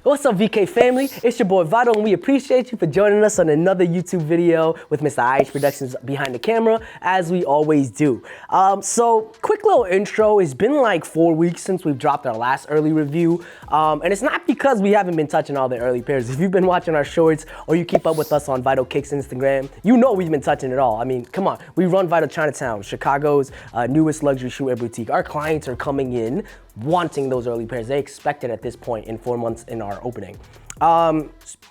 What's up, VK family? It's your boy Vado, and we appreciate you for joining us on another YouTube video with Mr. IH Productions behind the camera, as we always do. So, quick little intro. It's been like 4 weeks since we've dropped our last early review, and it's not because we haven't been touching all the early pairs. If you've been watching our shorts or you keep up with us on Vital Kicks Instagram, you know we've been touching it all. I mean, come on. We run Vital Chinatown, Chicago's newest luxury shoewear boutique. Our clients are coming in wanting those early pairs. They expect it at this point in 4 months in our opening.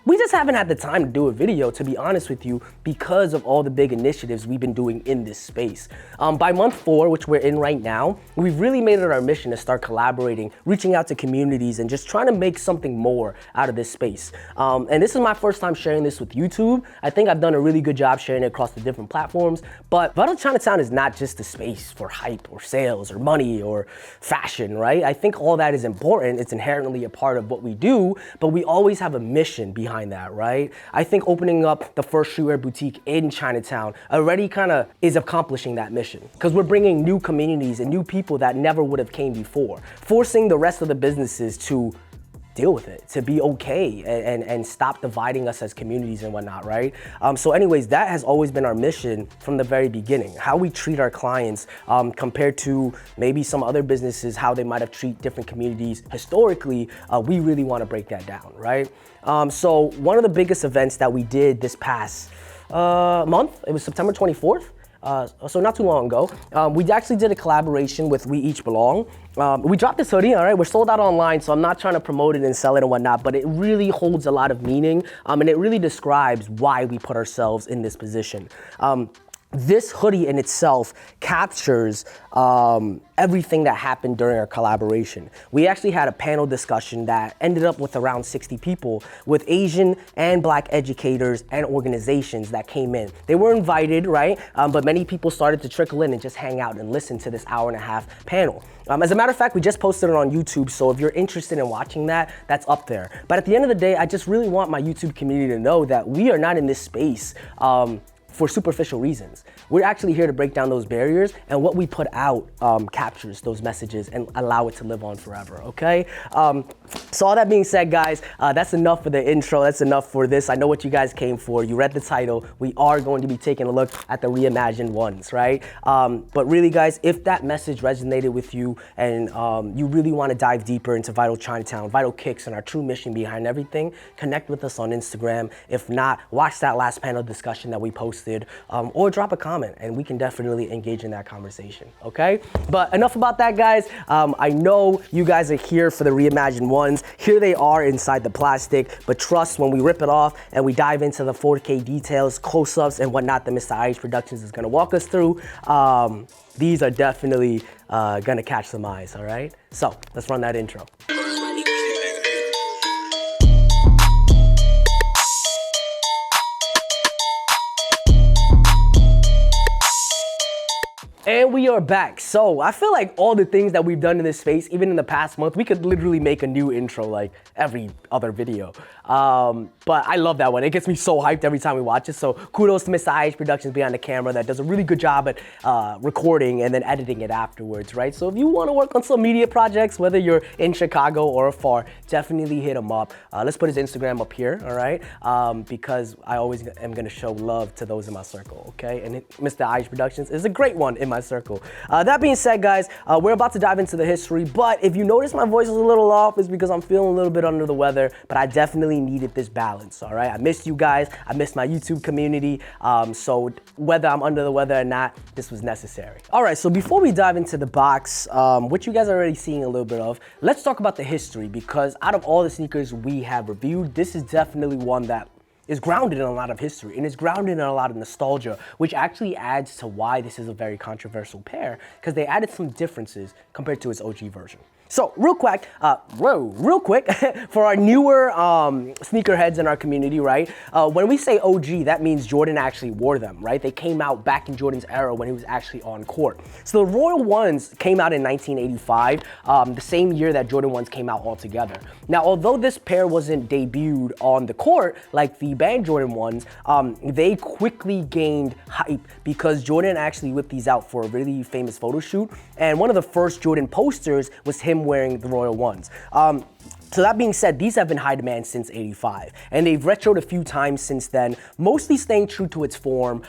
We just haven't had the time to do a video, to be honest with you, because of all the big initiatives we've been doing in this space. By month 4, which we're in right now, we've really made it our mission to start collaborating, reaching out to communities, and just trying to make something more out of this space. And this is my first time sharing this with YouTube. I think I've done a really good job sharing it across the different platforms, but Vital Chinatown is not just a space for hype or sales or money or fashion, right? I think all that is important. It's inherently a part of what we do, but we always have a mission behind that, right? I think opening up the first shoewear boutique in Chinatown already kind of is accomplishing that mission, because we're bringing new communities and new people that never would have came before, forcing the rest of the businesses to deal with it, to be okay and stop dividing us as communities and whatnot, right? So anyways, that has always been our mission from the very beginning. How we treat our clients compared to maybe some other businesses, how they might have treated different communities historically, we really want to break that down, right? So one of the biggest events that we did this past month, it was September 24th. So not too long ago, we actually did a collaboration with We Each Belong. We dropped this hoodie, all right? We're sold out online, so I'm not trying to promote it and sell it and whatnot, but it really holds a lot of meaning, and it really describes why we put ourselves in this position. This hoodie in itself captures everything that happened during our collaboration. We actually had a panel discussion that ended up with around 60 people, with Asian and Black educators and organizations that came in. They were invited, right? But many people started to trickle in and just hang out and listen to this hour-and-a-half panel. As a matter of fact, we just posted it on YouTube, so if you're interested in watching that, that's up there. But at the end of the day, I just really want my YouTube community to know that we are not in this space for superficial reasons. We're actually here to break down those barriers, and what we put out captures those messages and allow it to live on forever, okay? So all that being said, guys, that's enough for the intro. That's enough for this. I know what you guys came for. You read the title. We are going to be taking a look at the reimagined ones, right? But really, guys, if that message resonated with you and you really want to dive deeper into Vital Chinatown, Vital Kicks, and our true mission behind everything, connect with us on Instagram. If not, watch that last panel discussion that we posted, or drop a comment and we can definitely engage in that conversation, okay? But enough about that, guys. I know you guys are here for the reimagined ones. Here they are inside the plastic, but trust, when we rip it off and we dive into the 4K details, close-ups, and whatnot that Mr. IH Productions is gonna walk us through, these are definitely gonna catch some eyes, all right? So let's run that intro. And we are back. So I feel like all the things that we've done in this space, even in the past month, we could literally make a new intro like every other video. But I love that one. It gets me so hyped every time we watch it. So kudos to Mr. IH Productions behind the camera that does a really good job at recording and then editing it afterwards, right? So if you want to work on some media projects, whether you're in Chicago or afar, definitely hit him up. Let's put his Instagram up here, all right? Because I always am going to show love to those in my circle, okay? And Mr. IH Productions is a great one in my circle. That being said, guys, we're about to dive into the history, but if you notice my voice is a little off, it's because I'm feeling a little bit under the weather, but I definitely needed this balance, all right? I missed you guys. I missed my YouTube community. So whether I'm under the weather or not, this was necessary. All right, so before we dive into the box, which you guys are already seeing a little bit of, let's talk about the history, because out of all the sneakers we have reviewed, this is definitely one that is grounded in a lot of history and is grounded in a lot of nostalgia, which actually adds to why this is a very controversial pair, because they added some differences compared to its OG version. So real quick, for our newer sneakerheads in our community, right? When we say OG, that means Jordan actually wore them, right? They came out back in Jordan's era when he was actually on court. So the Royal Ones came out in 1985, the same year that Jordan Ones came out altogether. Now, although this pair wasn't debuted on the court like the Banned Jordan Ones, they quickly gained hype because Jordan actually whipped these out for a really famous photo shoot. And one of the first Jordan posters was him wearing the Royal Ones. So that being said, these have been high demand since '85, and they've retroed a few times since then, mostly staying true to its form,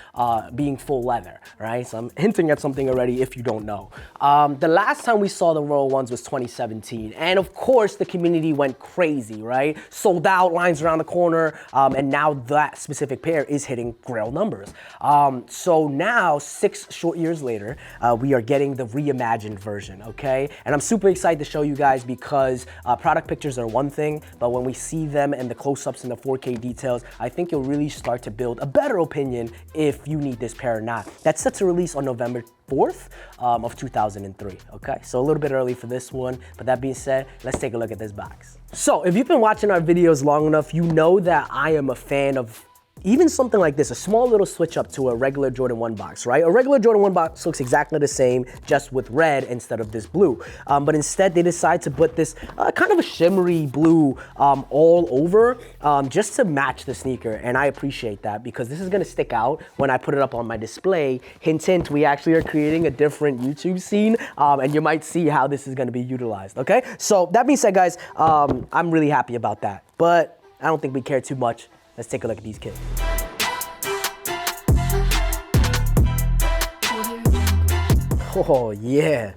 being full leather, right? So I'm hinting at something already if you don't know. The last time we saw the Royal ones was 2017, and of course the community went crazy, right? Sold out, lines around the corner, and now that specific pair is hitting grail numbers. So now, 6 short years later, we are getting the reimagined version, okay? And I'm super excited to show you guys because product pictures are one thing, but when we see them and the close-ups and the 4K details, I think you'll really start to build a better opinion if you need this pair or not. That's set to release on November 4th of 2003, okay? So a little bit early for this one, but that being said, let's take a look at this box. So if you've been watching our videos long enough, you know that I am a fan of even something like this, a small little switch up to a regular Jordan 1 box, right? A regular Jordan 1 box looks exactly the same, just with red instead of this blue. But instead, they decide to put this kind of a shimmery blue all over just to match the sneaker. And I appreciate that because this is gonna stick out when I put it up on my display. Hint, hint, we actually are creating a different YouTube scene, and you might see how this is gonna be utilized, okay? So that being said, guys, I'm really happy about that. But I don't think we care too much. Let's take a look at these kits. Oh yeah.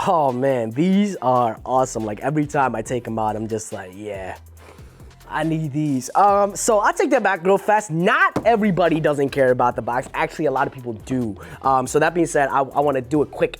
Oh man, these are awesome. Like every time I take them out, I'm just like, yeah, I need these. So I'll take that back real fast. Not everybody doesn't care about the box. Actually, a lot of people do. So that being said, I wanna do a quick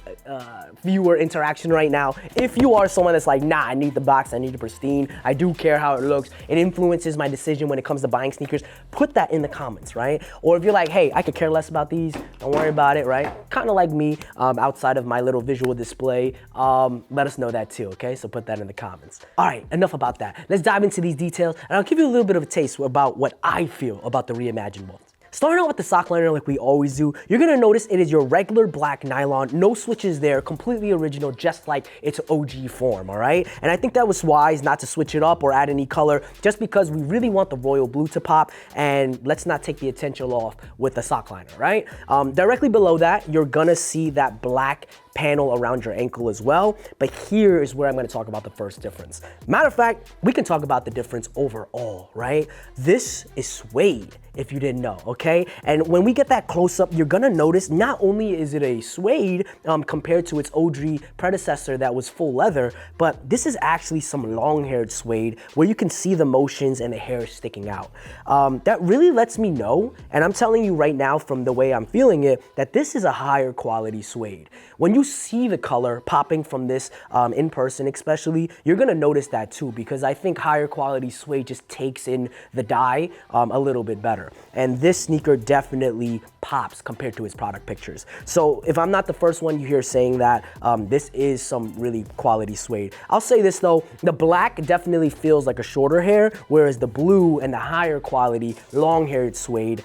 viewer interaction right now. If you are someone that's like, nah, I need the box, I need the pristine, I do care how it looks, it influences my decision when it comes to buying sneakers, put that in the comments, right? Or if you're like, hey, I could care less about these, don't worry about it, right? Kind of like me, outside of my little visual display, let us know that too, okay? So put that in the comments. All right, enough about that. Let's dive into these details, and I'll give you a little bit of a taste about what I feel about the reimagined ones. Starting out with the sock liner like we always do, you're gonna notice it is your regular black nylon, no switches there, completely original, just like its OG form, all right? And I think that was wise not to switch it up or add any color, just because we really want the royal blue to pop, and let's not take the attention off with the sock liner, right? Directly below that, you're gonna see that black panel around your ankle as well, but here is where I'm gonna talk about the first difference. Matter of fact, we can talk about the difference overall, right? This is suede, if you didn't know, okay? And when we get that close up, you're gonna notice not only is it a suede compared to its OG predecessor that was full leather, but this is actually some long-haired suede where you can see the motions and the hair sticking out. That really lets me know, and I'm telling you right now from the way I'm feeling it, that this is a higher quality suede. When you see the color popping from this in person especially, you're gonna notice that too, because I think higher quality suede just takes in the dye a little bit better. And this sneaker definitely pops compared to its product pictures. So if I'm not the first one you hear saying that, this is some really quality suede. I'll say this though, the black definitely feels like a shorter hair, whereas the blue and the higher quality long-haired suede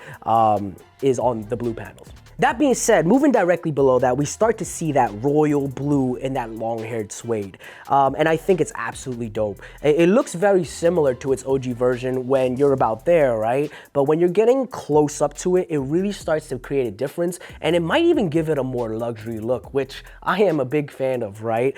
is on the blue panels. That being said, moving directly below that, we start to see that royal blue in that long-haired suede. And I think it's absolutely dope. It looks very similar to its OG version when you're about there, right? But when you're getting close up to it, it really starts to create a difference, and it might even give it a more luxury look, which I am a big fan of, right?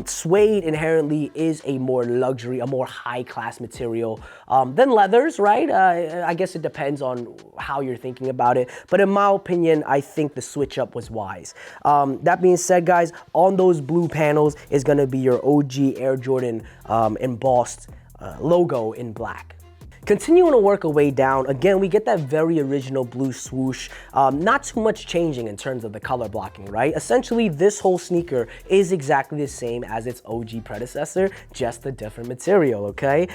Suede inherently is a more luxury, a more high-class material than leathers, right? I guess it depends on how you're thinking about it. But in my opinion, I think the switch up was wise. That being said, guys, on those blue panels is gonna be your OG Air Jordan embossed logo in black. Continuing to work our way down, again, we get that very original blue swoosh, not too much changing in terms of the color blocking, right? Essentially, this whole sneaker is exactly the same as its OG predecessor, just a different material, okay?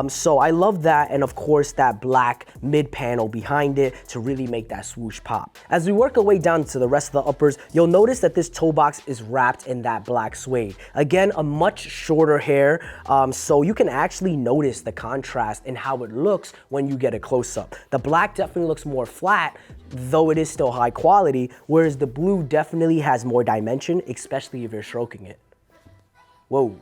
So I love that, and of course, that black mid panel behind it to really make that swoosh pop. As we work our way down to the rest of the uppers, you'll notice that this toe box is wrapped in that black suede. Again, a much shorter hair, so you can actually notice the contrast in how it looks when you get a close-up. The black definitely looks more flat, though it is still high quality, whereas the blue definitely has more dimension, especially if you're stroking it. Whoa.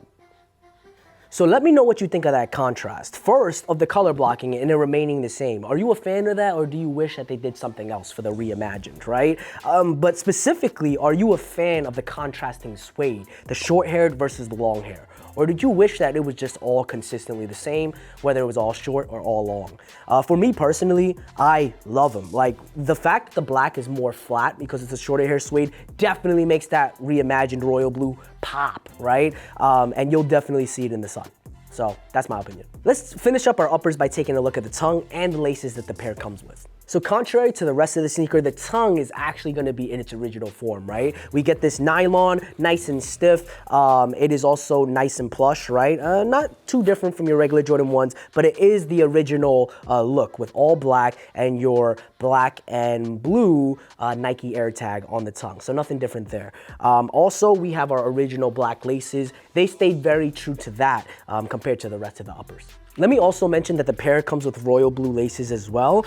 So let me know what you think of that contrast. First, of the color blocking and it remaining the same. Are you a fan of that, or do you wish that they did something else for the reimagined, right? But specifically, are you a fan of the contrasting suede, the short-haired versus the long hair? Or did you wish that it was just all consistently the same, whether it was all short or all long? For me personally, I love them. Like, the fact that the black is more flat because it's a shorter hair suede definitely makes that reimagined royal blue pop, right? And you'll definitely see it in the sun. So that's my opinion. Let's finish up our uppers by taking a look at the tongue and the laces that the pair comes with. So contrary to the rest of the sneaker, the tongue is actually gonna be in its original form, right? We get this nylon, nice and stiff. It is also nice and plush, right? Not too different from your regular Jordan 1s, but it is the original look with all black and your black and blue Nike Air tag on the tongue. So nothing different there. Also, we have our original black laces. They stayed very true to that compared to the rest of the uppers. Let me also mention that the pair comes with royal blue laces as well,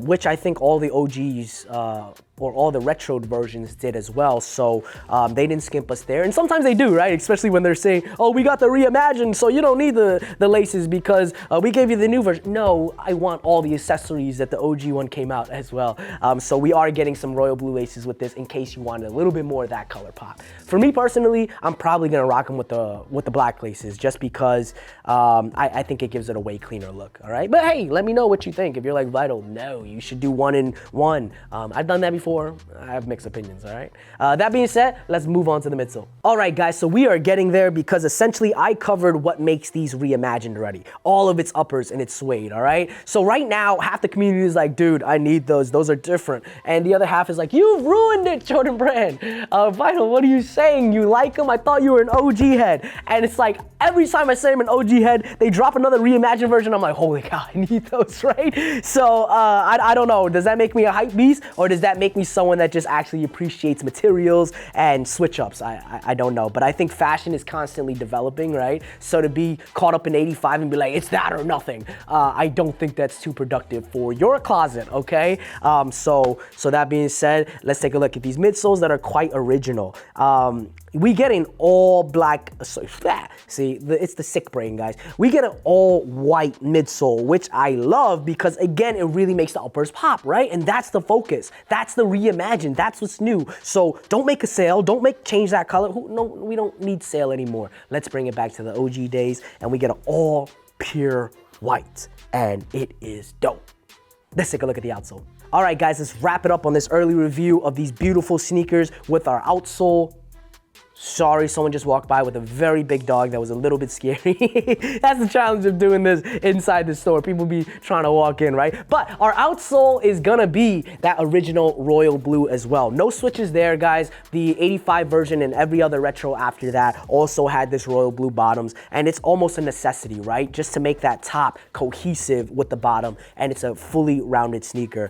which I think all the OGs or all the retro versions did as well. So they didn't skimp us there. And sometimes they do, right? Especially when they're saying, oh, we got the reimagined, so you don't need the laces because we gave you the new version. No, I want all the accessories that the OG one came out as well. So we are getting some royal blue laces with this in case you wanted a little bit more of that color pop. For me personally, I'm probably gonna rock them with the black laces just because I think it gives it a way cleaner look, all right? But hey, let me know what you think. If you're like, Vital, no, you should do 1 in 1. I've done that before. I have mixed opinions, all right? That being said, let's move on to the midsole. All right, guys, so we are getting there because essentially I covered what makes these reimagined ready. All of its uppers and its suede, all right? So right now, half the community is like, dude, I need those. Those are different. And the other half is like, you've ruined it, Jordan Brand. Vital, what are you saying? You like them? I thought you were an OG head. And it's like, every time I say I'm an OG head, they drop another reimagined version. I'm like, holy cow, I need those, right? So I don't know. Does that make me a hype beast, or does that make me someone that just actually appreciates materials and switch ups? I don't know, but I think fashion is constantly developing, right? So to be caught up in 85 and be like, it's that or nothing, I don't think that's too productive for your closet, okay? So that being said, let's take a look at these midsoles that are quite original. We get an all black, see, it's the sick brain, guys. We get an all white midsole, which I love because again, it really makes the uppers pop, right? And that's the focus. That's the reimagined. That's what's new. So don't make a sale. Don't change that color. No, we don't need sale anymore. Let's bring it back to the OG days and we get an all pure white and it is dope. Let's take a look at the outsole. All right, guys, let's wrap it up on this early review of these beautiful sneakers with our outsole. Sorry, someone just walked by with a very big dog that was a little bit scary. That's the challenge of doing this inside the store. People be trying to walk in, right? But our outsole is gonna be that original royal blue as well. No switches there, guys. The 85 version and every other retro after that also had this royal blue bottoms, and it's almost a necessity, right? Just to make that top cohesive with the bottom, and it's a fully rounded sneaker.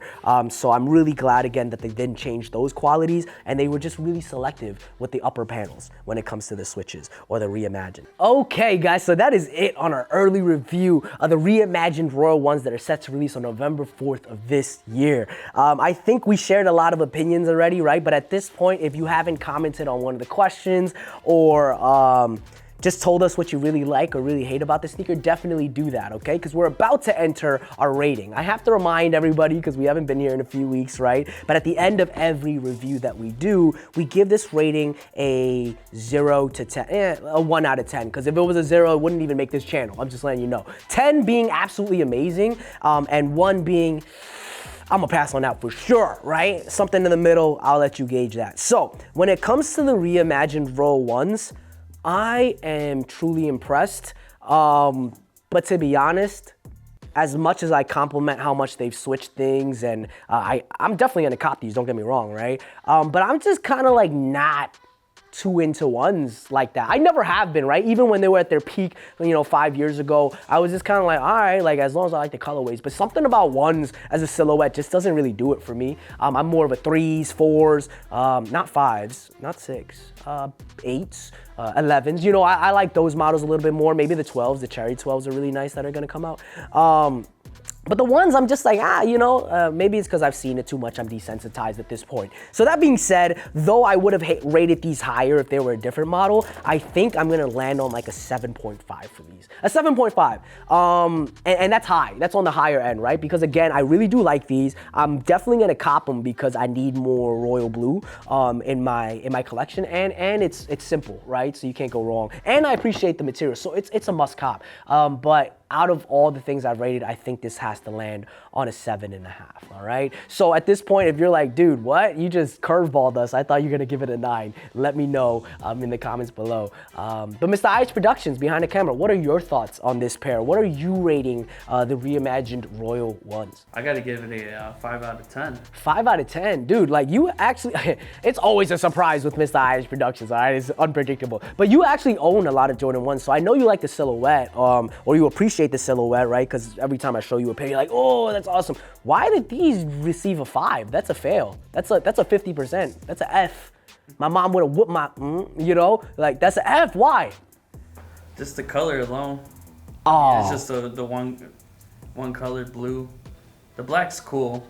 So I'm really glad, again, that they didn't change those qualities, and they were just really selective with the upper panels when it comes to the switches or the reimagined. Okay, guys, so that is it on our early review of the reimagined Royal Ones that are set to release on November 4th of this year. I think we shared a lot of opinions already, right? But at this point, if you haven't commented on one of the questions or just told us what you really like or really hate about the sneaker, definitely do that, okay? Because we're about to enter our rating. I have to remind everybody, because we haven't been here in a few weeks, right? But at the end of every review that we do, we give this rating a 0 to 10, a 1 out of 10. Because if it was a 0, it wouldn't even make this channel. I'm just letting you know. 10 being absolutely amazing, and 1 being, I'm gonna pass on that for sure, right? Something in the middle, I'll let you gauge that. So, when it comes to the reimagined Royal Ones, I am truly impressed, but to be honest, as much as I compliment how much they've switched things, and I'm definitely gonna cop these, don't get me wrong, right? But I'm just kind of like not too into ones like that. I never have been, right? Even when they were at their peak, 5 years ago, I was just kind of like, all right, like as long as I like the colorways. But something about ones as a silhouette just doesn't really do it for me. I'm more of a 3s, 4s, not 5s, not 6, 8s, 11s. I like those models a little bit more. Maybe the 12s, the cherry 12s are really nice that are gonna come out. But the ones I'm just like, maybe it's because I've seen it too much. I'm desensitized at this point. So that being said, though I would have rated these higher if they were a different model, I think I'm gonna land on like a 7.5 for these. A 7.5. And that's high. That's on the higher end, right? Because again, I really do like these. I'm definitely gonna cop them because I need more royal blue in my collection, and it's simple, right? So you can't go wrong. And I appreciate the material, so it's a must cop. But out of all the things I've rated, I think this has to land on a 7.5, all right? So at this point, if you're like, dude, what? You just curveballed us. I thought you were gonna give it a 9. Let me know in the comments below. But Mr. IH Productions, behind the camera, what are your thoughts on this pair? What are you rating the reimagined Royal Ones? I gotta give it a 5 out of 10. 5 out of 10, dude, like you actually, it's always a surprise with Mr. IH Productions, all right? It's unpredictable. But you actually own a lot of Jordan 1s, so I know you like the silhouette, or you appreciate the silhouette, right? Because every time I show you a pair, you're like, oh, that's awesome. Why did these receive a 5? That's a fail. That's a 50%. That's an F. My mom would have whooped my, like that's an F. Why? Just the color alone. Oh. It's just the one colored blue. The black's cool.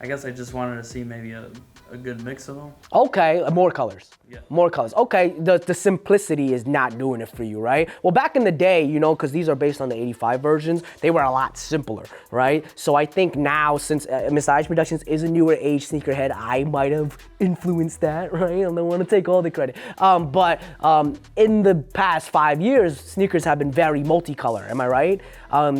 I guess I just wanted to see maybe a good mix of them. Okay, more colors. Yeah. More colors. Okay, the simplicity is not doing it for you, right? Well, back in the day, because these are based on the 85 versions, they were a lot simpler, right? So I think now, since Mr. IH Productions is a newer age sneakerhead, I might have influenced that, right? I don't want to take all the credit. But in the past 5 years, sneakers have been very multicolor, am I right?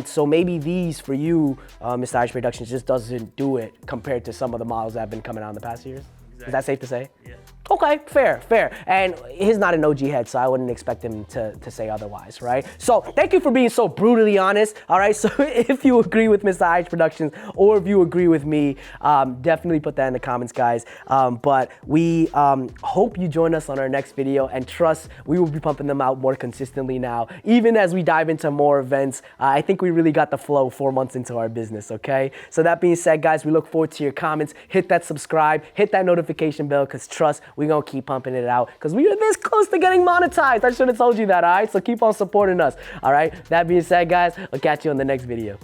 So maybe these for you, Mr. IH Productions, just doesn't do it compared to some of the models that have been coming out in the past years. Exactly. Is that safe to say? Yeah. Okay, fair. And he's not an OG head, so I wouldn't expect him to say otherwise, right? So thank you for being so brutally honest, all right? So if you agree with Mr. IH Productions or if you agree with me, definitely put that in the comments, guys. But we hope you join us on our next video, and trust, we will be pumping them out more consistently now. Even as we dive into more events, I think we really got the flow 4 months into our business, okay? So that being said, guys, we look forward to your comments. Hit that subscribe, hit that notification bell, because trust, we're gonna keep pumping it out because we are this close to getting monetized. I should have told you that, all right? So keep on supporting us, all right? That being said, guys, I'll catch you on the next video.